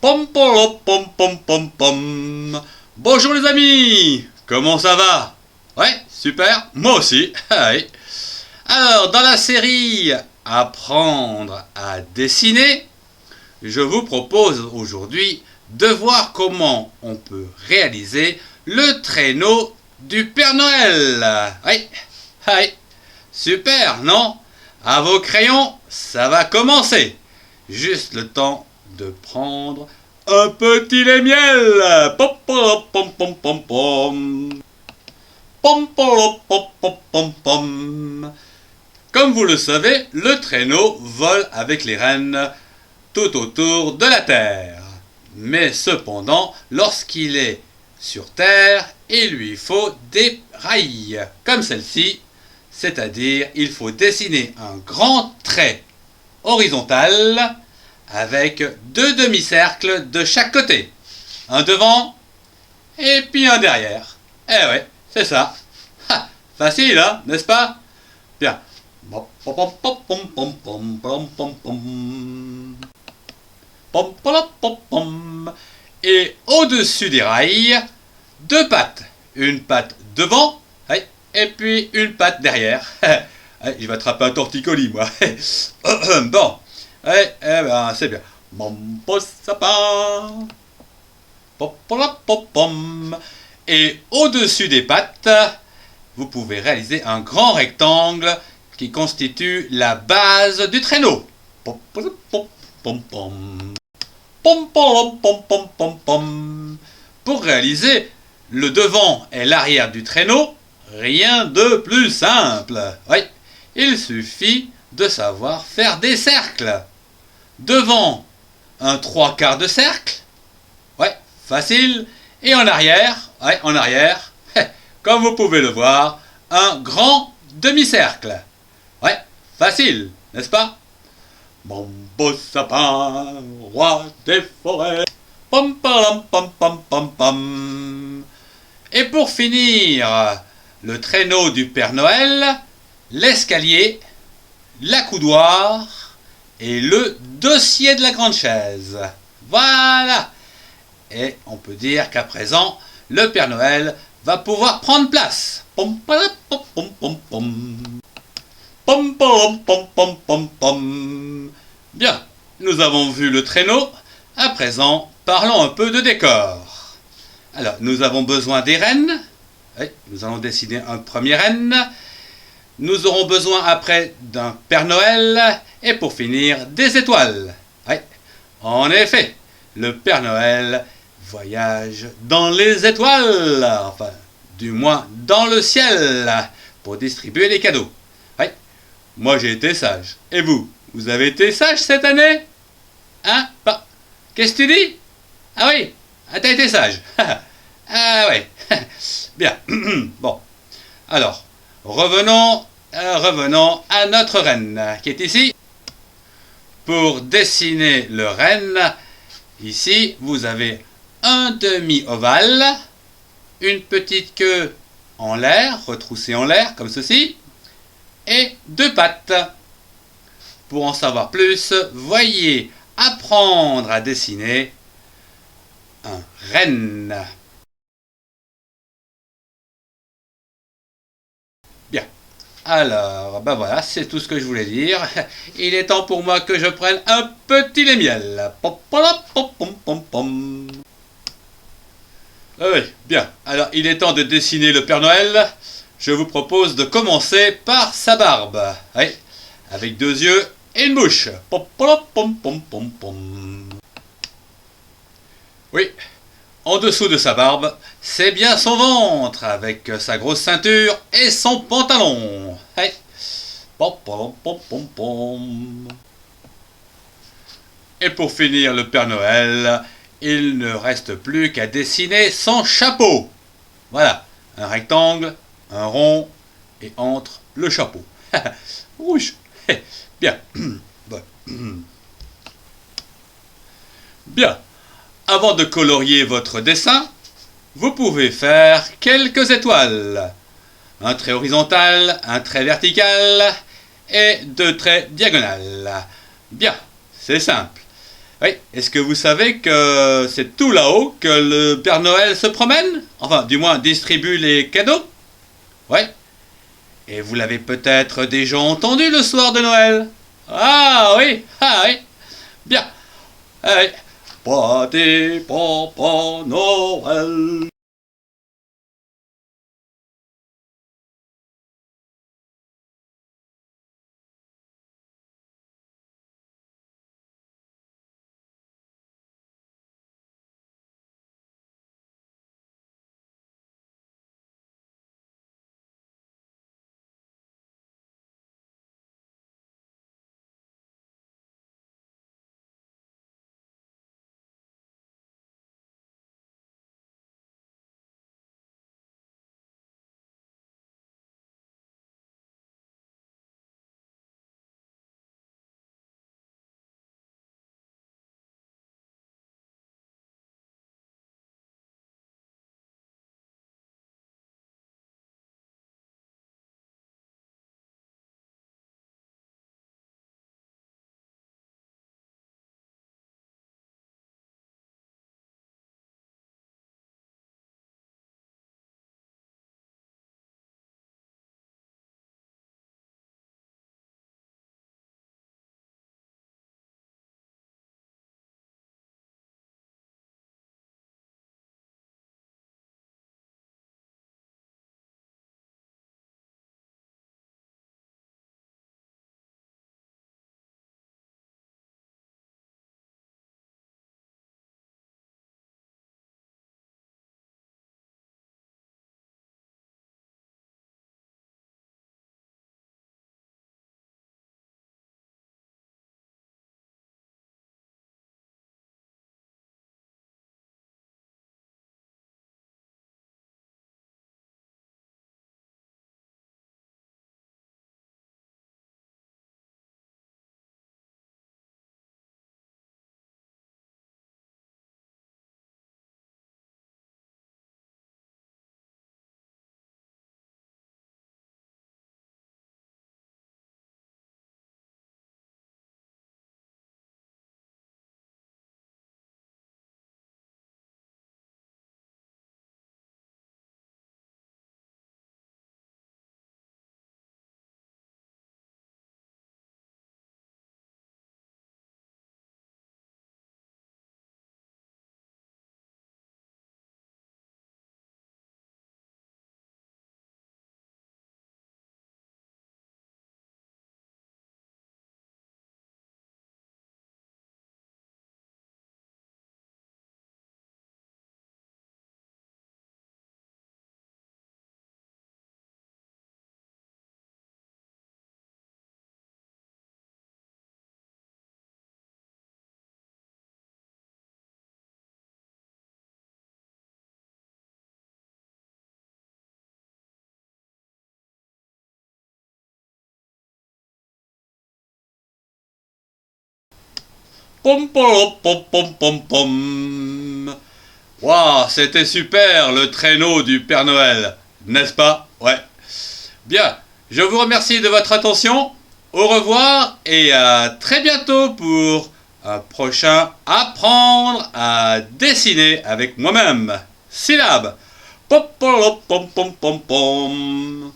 Pom pom pom pom pom pom. Bonjour les amis, comment ça va? Ouais, super, moi aussi. Ouais. Alors, dans la série Apprendre à dessiner, je vous propose aujourd'hui de voir comment on peut réaliser le traîneau du Père Noël. Oui, oui, super, non? À vos crayons, ça va commencer. Juste le temps de prendre un petit lait-miel. Pom pom pom pom pom pom. Pom pom pom pom pom pom. Comme vous le savez, le traîneau vole avec les rênes tout autour de la Terre. Mais cependant, lorsqu'il est sur Terre, il lui faut des rails, comme celle-ci. C'est-à-dire, il faut dessiner un grand trait horizontal avec deux demi-cercles de chaque côté. Un devant et puis un derrière. Eh ouais, c'est ça. Ha, facile, hein, n'est-ce pas? Bien. Et au-dessus des rails, deux pattes. Une patte devant, et puis une patte derrière. Je vais attraper un torticolis, moi. Bon, c'est bien. Et au-dessus des pattes, vous pouvez réaliser un grand rectangle qui constitue la base du traîneau. Pour réaliser le devant et l'arrière du traîneau, rien de plus simple. Oui, il suffit de savoir faire des cercles. Devant, un 3/4 de cercle. Ouais, facile. Et en arrière, comme vous pouvez le voir, un grand demi-cercle. Ouais, facile, n'est-ce pas? Mon beau sapin, roi des forêts. Pom pom pom pom pom pom. Et pour finir, le traîneau du Père Noël, l'escalier, la coudoir et le dossier de la grande chaise. Voilà. Et on peut dire qu'à présent, le Père Noël va pouvoir prendre place. Pom pom pom pom pom pom. Pom pom pom pom pom pom. Bien, nous avons vu le traîneau. À présent, parlons un peu de décor. Alors, nous avons besoin des rennes. Oui, nous allons dessiner un premier renne. Nous aurons besoin après d'un Père Noël. Et pour finir, des étoiles. Oui, en effet, le Père Noël voyage dans les étoiles. Enfin, du moins dans le ciel, pour distribuer les cadeaux. Oui, moi j'ai été sage. Et vous, vous avez été sage cette année? Hein? Bah, qu'est-ce que tu dis? Ah oui, t'as été sage. Ah ouais, bien. Bon, alors, revenons à notre renne qui est ici. Pour dessiner le renne, ici, vous avez un demi-ovale, une petite queue en l'air, retroussée en l'air, comme ceci, et deux pattes. Pour en savoir plus, voyez Apprendre à dessiner un renne. Bien. Alors, ben voilà, c'est tout ce que je voulais dire. Il est temps pour moi que je prenne un petit lait-miel. Pom pom pom pom pom pom. Ah oui, bien. Alors, il est temps de dessiner le Père Noël. Je vous propose de commencer par sa barbe. Oui, avec deux yeux et une bouche. Pom pom pom pom pom pom. Oui, en dessous de sa barbe, c'est bien son ventre, avec sa grosse ceinture et son pantalon. Oui. Pom pom pom pom pom. Et pour finir le Père Noël, il ne reste plus qu'à dessiner son chapeau. Voilà, un rectangle, un rond, et entre le chapeau. Rouge. Bien. Bien. Avant de colorier votre dessin, vous pouvez faire quelques étoiles. Un trait horizontal, un trait vertical et deux traits diagonales. Bien, c'est simple. Oui, est-ce que vous savez que c'est tout là-haut que le Père Noël se promène? Enfin, du moins, distribue les cadeaux? Ouais. Et vous l'avez peut-être déjà entendu le soir de Noël? Ah oui, bien. Allez. Pâté, papa, Noël. Pom pom pom pom pom pom. Waouh, c'était super le traîneau du Père Noël, n'est-ce pas? Ouais. Bien, je vous remercie de votre attention. Au revoir et à très bientôt pour un prochain Apprendre à dessiner avec moi-même. Syllabe. Pom pom pom pom pom pom.